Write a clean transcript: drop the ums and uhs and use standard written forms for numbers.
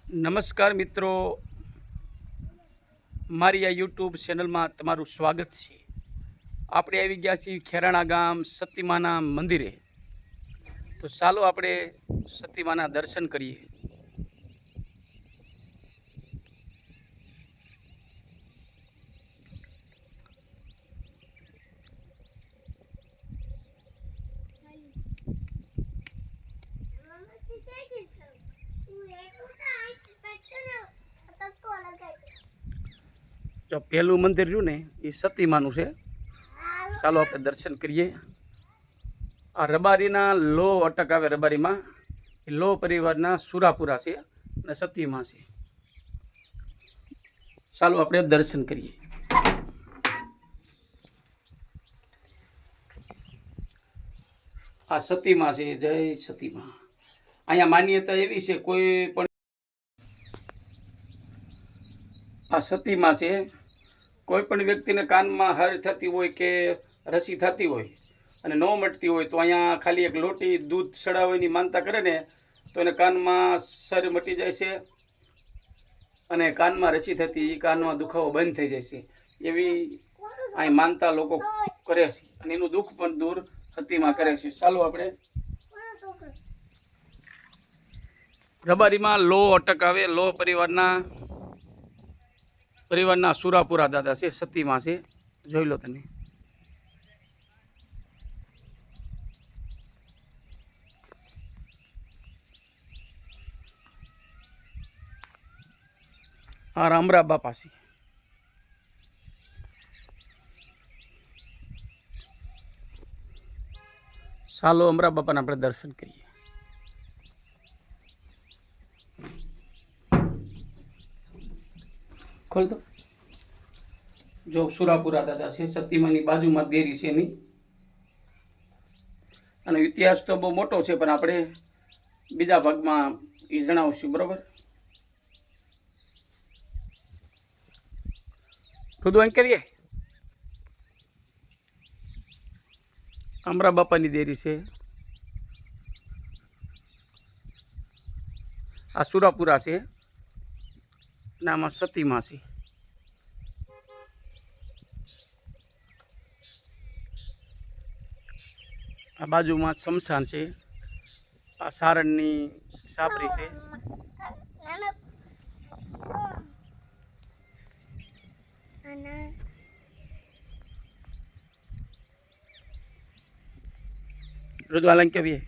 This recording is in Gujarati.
નમસ્કાર મિત્રો, મારી આ યુટ્યુબ ચેનલમાં તમારું સ્વાગત છે. આપણે આવી ગયા છીએ ખેરાણા ગામ સતીમાના મંદિરે. તો ચાલો આપણે સતીમાના દર્શન કરીએ. જો પહેલું મંદિર રહ્યું ને એ સતીમાનું છે. ચાલો આપણે દર્શન કરીએ. આ રબારીના લો અટક આવે રબારીમાં, એ લો પરિવારના સુરાપુરા છે અને સતીમાં છે. ચાલો આપણે દર્શન કરીએ. આ સતીમાં છે. જય સતીમાં. અહીંયા માન્યતા એવી છે, કોઈ પણ આ સતીમાં છે, કોઈ પણ વ્યક્તિને કાનમાં હર થતી હોય કે રસી થતી હોય અને ન મટતી હોય તો અહીંયા ખાલી એક લોટી દૂધ ચડાવવાની માનતા કરે ને તો એને કાનમાં સર મટી જાય છે અને કાનમાં રસી થતી એ કાનમાં દુખાવો બંધ થઈ જાય છે. એવી અહીં માનતા લોકો કરે છે અને એનું દુઃખ પણ દૂર સતીમાં કરે છે. ચાલો આપણે રબારીમાં લો અટક આવે, લો પરિવારના સુરાપુરા દાદા છે, સતીમાં છે. જોઈ લો તમે. આ રામરા બાપા છે. ચાલો અમરા બાપાના આપણે દર્શન કરીએ. ખોલ દો. જો સુરાપુરા દાદા છે, સતીમાની બાજુમાં દેરી છે એની. અને ઇતિહાસ તો બહુ મોટો છે, પણ આપણે બીજા ભાગમાં એ જણાવશું. બરોબર. રુદવાન કરીએ. અમરા બાપાની દેરી છે. આ સુરાપુરા છે અને આમાં સતીમાં છે. આ બાજુમાં શમશાન છે. આ સારણની સાપરી છે. રુદવાલન કહીએ.